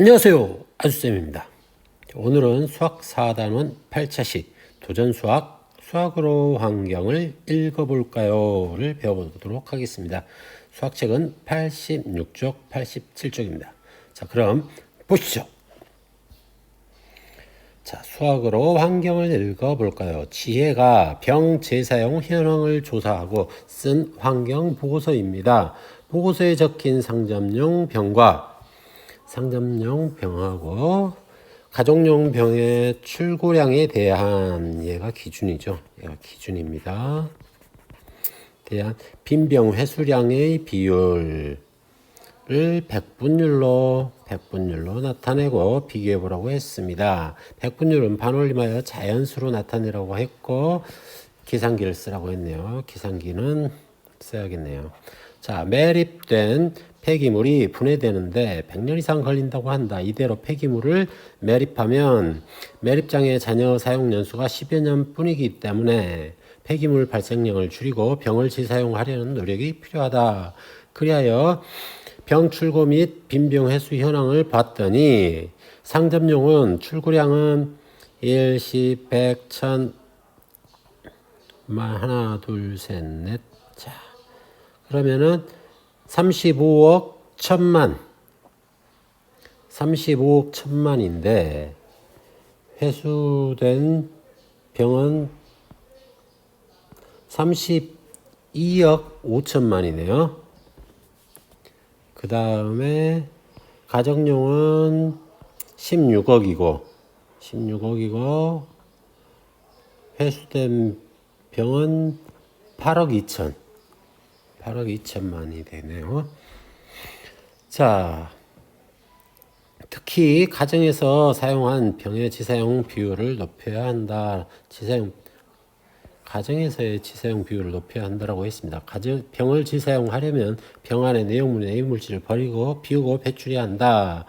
안녕하세요. 아주쌤입니다. 오늘은 수학 4단원 8차식 도전수학 수학으로 환경을 읽어볼까요?를 배워보도록 하겠습니다. 수학책은 86쪽, 87쪽입니다. 자, 그럼 보시죠. 자, 수학으로 환경을 읽어볼까요? 지혜가 병 재사용 현황을 조사하고 쓴 환경 보고서입니다. 보고서에 적힌 상점용 병과 상점용 병하고 가정용 병의 출고량에 대한 얘가 기준이죠. 얘가 기준입니다. 대한 빈병 회수량의 비율을 백분율로 나타내고 비교해 보라고 했습니다. 백분율은 반올림하여 자연수로 나타내라고 했고 계산기를 쓰라고 했네요. 계산기는 써야겠네요. 자, 매립된 폐기물이 분해되는데 100년 이상 걸린다고 한다. 이대로 폐기물을 매립하면 매립장의 잔여 사용 연수가 10여 년 뿐이기 때문에 폐기물 발생량을 줄이고 병을 재사용하려는 노력이 필요하다. 그리하여 병 출고 및 빈병 회수 현황을 봤더니 상점용은 출고량은 1, 10, 100, 1000, 하나, 둘, 셋, 넷. 자, 그러면은 35억 1000만 35억 1000만인데 회수된 병은 32억 5천만이네요. 그 다음에 가정용은 16억이고 회수된 병은 8억 2천만이 되네요. 자, 특히 가정에서 사용한 병의 지사용 비율을 높여야 한다. 가정에서의 지사용 비율을 높여야 한다라고 했습니다. 병을 지사용하려면 병 안에 내용물이나 이물질을 비우고 배출해야 한다.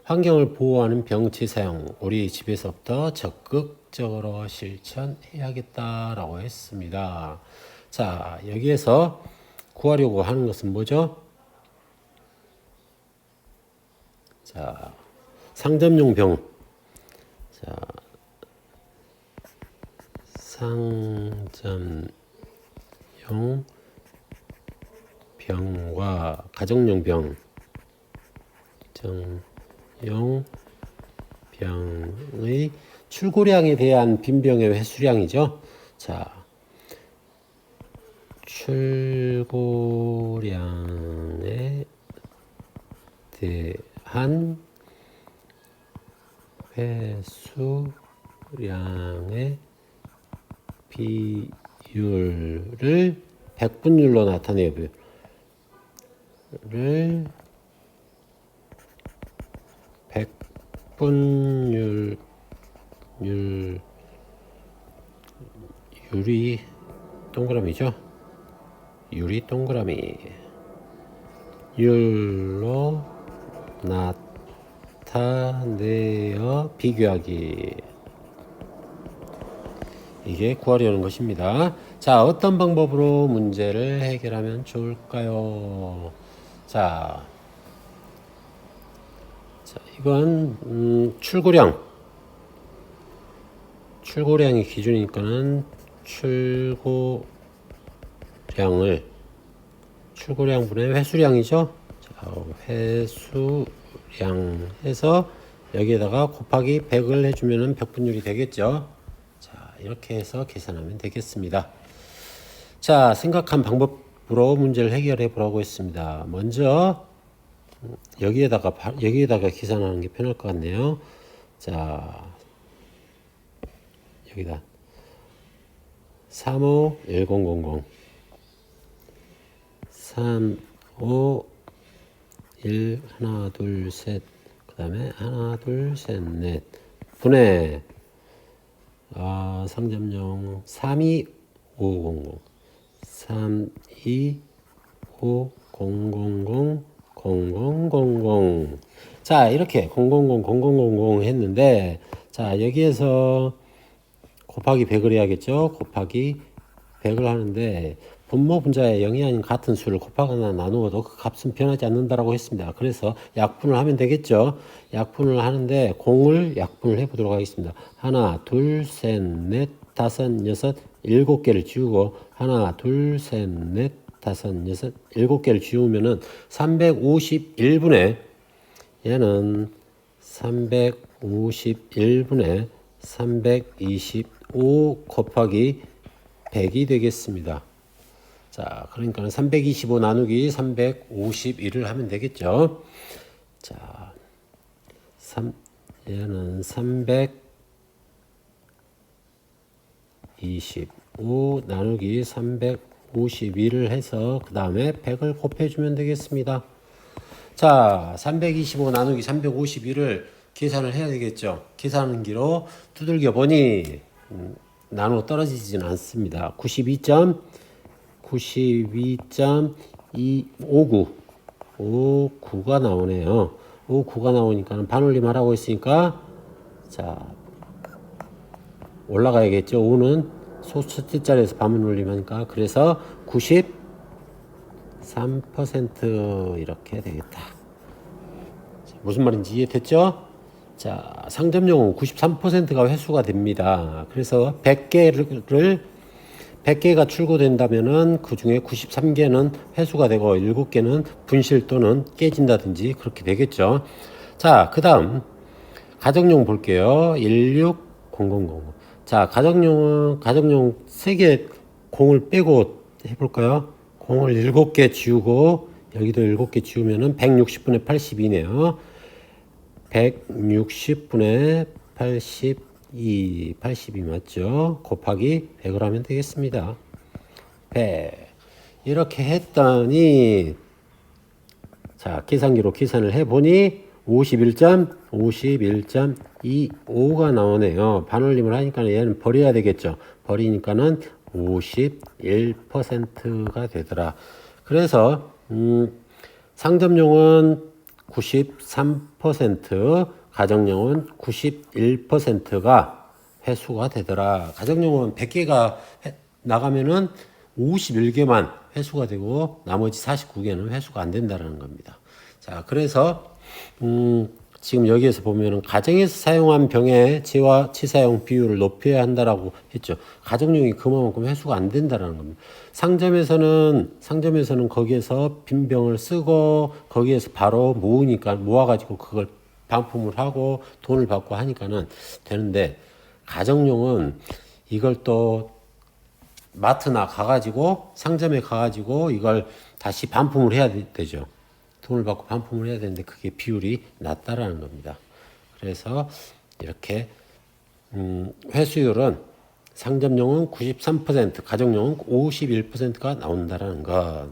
환경을 보호하는 병 지사용 우리 집에서부터 적극적으로 실천해야겠다라고 했습니다. 자, 여기에서 구하려고 하는 것은 뭐죠? 자, 상점용 병. 자, 상점용 병과 가정용 병의 출고량에 대한 빈병의 회수량이죠. 자, 출고량에 대한 회수량의 비율을 백분율로 나타내요. 비율을 백분율 유리 동그라미죠. 유리 동그라미 율로 나타내어 비교하기. 이게 구하려는 것입니다. 자, 어떤 방법으로 문제를 해결하면 좋을까요? 자, 이건 출고량이 기준이니까는 출고량분의 회수량이죠. 자, 회수량 해서 여기에다가 곱하기 100을 해주면은 백분율이 되겠죠. 자, 이렇게 해서 계산하면 되겠습니다. 자, 생각한 방법으로 문제를 해결해 보라고 했습니다. 먼저 여기에다가 계산하는 게 편할 것 같네요. 자, 여기다 351000 35 하나 둘 셋 그 다음에 하나 둘 셋 넷 분의 상점용 32500 325000000 자, 이렇게 0000000 했는데, 자, 여기에서 곱하기 100을 해야겠죠. 곱하기 100을 하는데 분모 분자의 0이 아닌 같은 수를 곱하거나 나누어도 그 값은 변하지 않는다라고 했습니다. 그래서 약분을 하면 되겠죠. 약분을 하는데 공을 약분을 해보도록 하겠습니다. 하나, 둘, 셋, 넷, 다섯, 여섯, 일곱 개를 지우고 하나, 둘, 셋, 넷, 다섯, 여섯, 일곱 개를 지우면은 351분의 얘는 351분의 325 곱하기 100이 되겠습니다. 자, 그러니까 325 나누기 351을 하면 되겠죠. 자, 얘는 325 나누기 351을 해서 그 다음에 100을 곱해주면 되겠습니다. 자, 325 나누기 351을 계산을 해야 되겠죠. 계산하는 기로 두들겨 보니 나누어 떨어지지는 않습니다. 92.59가 나오네요. 59가 나오니까 반올림 하라고 했으니까 자 올라가야겠죠. 5는 소 첫째 자리에서 반올림 하니까 그래서 93% 이렇게 되겠다. 자, 무슨 말인지 이해됐죠? 자, 상점용은 93%가 회수가 됩니다. 그래서 100개가 출고된다면은 그 중에 93개는 회수가 되고 7개는 분실 또는 깨진다든지 그렇게 되겠죠. 자, 그 다음 가정용 볼게요. 160000. 자, 가정용 3개 공을 빼고 해볼까요? 공을 7개 지우고 여기도 7개 지우면은 160분의 82네요. 160분의 82 맞죠? 곱하기 100을 하면 되겠습니다. 100 이렇게 했더니 자 계산기로 계산을 해보니 51.25가 나오네요. 반올림을 하니까 얘는 버려야 되겠죠. 버리니까는 51%가 되더라. 그래서 상점용은 93%, 가정용은 91%가 회수가 되더라. 가정용은 100개가 나가면은 51개만 회수가 되고 나머지 49개는 회수가 안 된다는 겁니다. 자, 그래서 지금 여기에서 보면은 가정에서 사용한 병의 치사용 비율을 높여야 한다라고 했죠. 가정용이 그만큼 회수가 안 된다라는 겁니다. 상점에서는 거기에서 빈 병을 쓰고 거기에서 바로 모아가지고 그걸 반품을 하고 돈을 받고 하니까는 되는데 가정용은 이걸 또 마트나 가가지고 상점에 가가지고 이걸 다시 반품을 해야 되죠. 돈을 받고 반품을 해야 되는데 그게 비율이 낮다라는 겁니다. 그래서 이렇게 회수율은 상점용은 93%, 가정용은 51%가 나온다라는 것.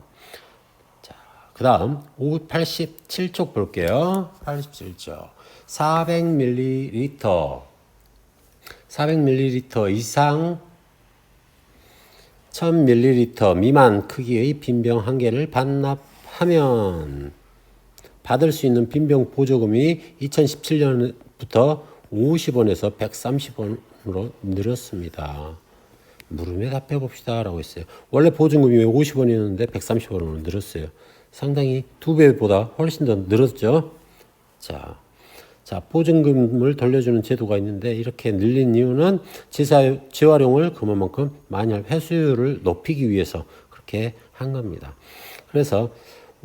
자, 그 다음 87쪽 볼게요. 87쪽 400ml 이상 1000ml 미만 크기의 빈병 1개를 반납하면 받을 수 있는 빈병 보조금이 2017년부터 50원에서 130원으로 늘었습니다. 물음에 답해 봅시다 라고 했어요. 원래 보증금이 50원이었는데 130원으로 늘었어요. 상당히 2배보다 훨씬 더 늘었죠. 자, 보증금을 돌려주는 제도가 있는데 이렇게 늘린 이유는 재활용을 그만큼 많이 할 회수율을 높이기 위해서 그렇게 한 겁니다. 그래서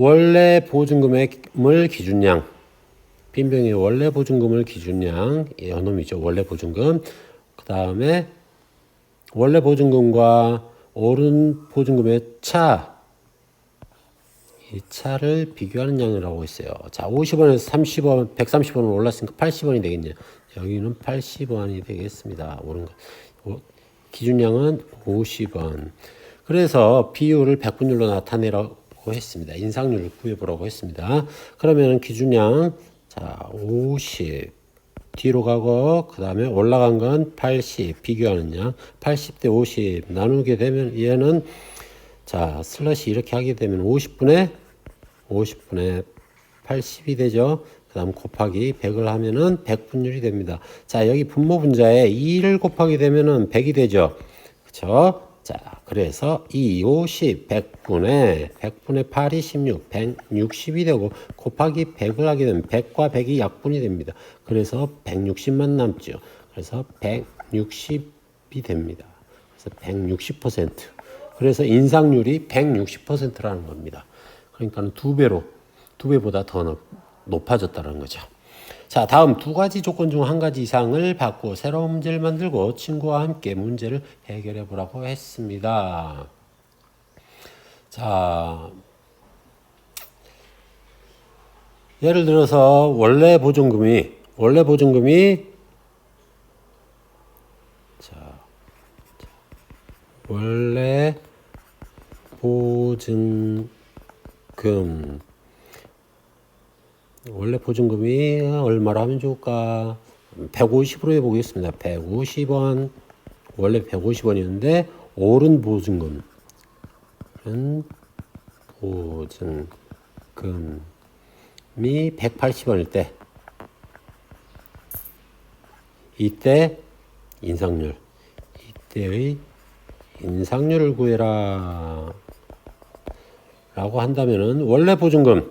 원래 보증금을 기준량, 빈병의 원래 보증금을 기준량, 요놈이죠. 원래 보증금. 그 다음에 원래 보증금과 오른 보증금의 이 차를 비교하는 양이라고 했어요. 자, 50원에서 30원, 130원으로 올랐으니까 80원이 되겠네요. 여기는 80원이 되겠습니다. 오른 거. 기준량은 50원. 그래서 비율을 백분율로 나타내라고 했습니다. 인상률을 구해보라고 했습니다. 그러면 기준량, 자, 50. 뒤로 가고, 그 다음에 올라간 건 80. 비교하는 양. 80대 50 나누게 되면 얘는 자, 슬러시 이렇게 하게 되면 50분의 80이 되죠. 그 다음 곱하기 100을 하면은 100분율이 됩니다. 자, 여기 분모 분자에 2를 곱하게 되면은 100이 되죠. 그쵸? 자, 그래서 2, 5, 10, 100분의 8이 16, 160이 되고 곱하기 100을 하게 되면 100과 100이 약분이 됩니다. 그래서 160만 남죠. 그래서 160이 됩니다. 그래서 160%. 그래서 인상률이 160%라는 겁니다. 그러니까 두 배보다 더 높아졌다는 거죠. 자, 다음 두 가지 조건 중 한 가지 이상을 받고 새로운 문제를 만들고 친구와 함께 문제를 해결해 보라고 했습니다. 자, 예를 들어서 원래 보증금이 원래 보증금이 얼마로 하면 좋을까? 150으로 해보겠습니다. 150원. 원래 150원이었는데, 오른 보증금이 180원일 때, 이때의 인상률을 구해라. 라고 한다면은, 원래 보증금이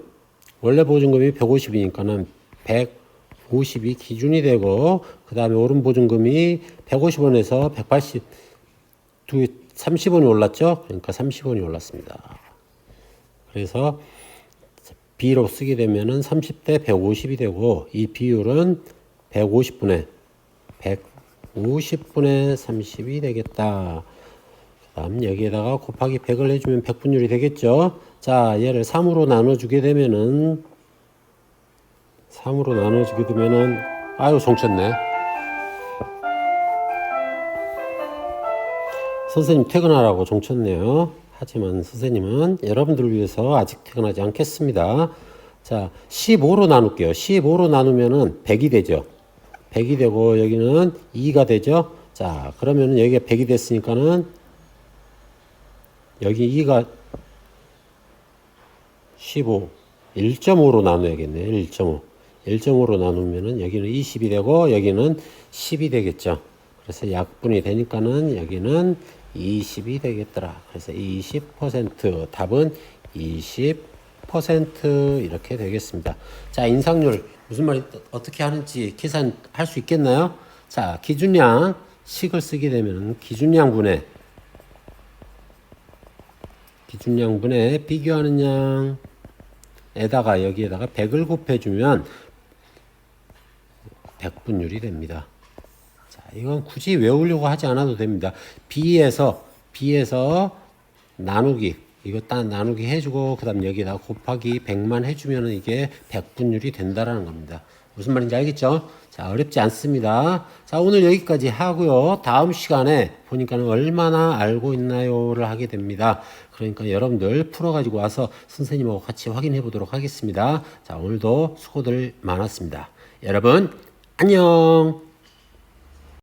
150이니까는 150이 기준이 되고, 그 다음에 오른 보증금이 150원에서 30원이 올랐죠? 그러니까 30원이 올랐습니다. 그래서 B로 쓰게 되면은 30대 150이 되고, 이 비율은 150분의 30이 되겠다. 그 다음 여기에다가 곱하기 100을 해주면 100분율이 되겠죠? 자, 얘를 3으로 나눠주게 되면은 아유, 종쳤네. 선생님 퇴근하라고 종쳤네요. 하지만 선생님은 여러분들을 위해서 아직 퇴근하지 않겠습니다. 자, 15로 나눌게요. 15로 나누면은 100이 되죠. 100이 되고 여기는 2가 되죠. 자, 그러면은 여기가 100이 됐으니까는 여기 2가 15, 1.5로 나눠야겠네요. 1.5로 나누면은 여기는 20이 되고 여기는 10이 되겠죠. 그래서 약분이 되니까는 여기는 20이 되겠더라. 그래서 20%, 답은 20% 이렇게 되겠습니다. 자, 인상률 무슨 말이 어떻게 하는지 계산할 수 있겠나요? 자, 기준량 식을 쓰게 되면 기준량분의 비교하는 양에다가 여기에다가 100을 곱해주면 100분율이 됩니다. 자, 이건 굳이 외우려고 하지 않아도 됩니다. B에서 나누기, 이거 딱 나누기 해주고, 그 다음 여기다가 곱하기 100만 해주면 이게 100분율이 된다라는 겁니다. 무슨 말인지 알겠죠? 자, 어렵지 않습니다. 자, 오늘 여기까지 하고요. 다음 시간에 보니까 얼마나 알고 있나요를 하게 됩니다. 그러니까 여러분들 풀어가지고 와서 선생님하고 같이 확인해 보도록 하겠습니다. 자, 오늘도 수고들 많았습니다. 여러분, 안녕!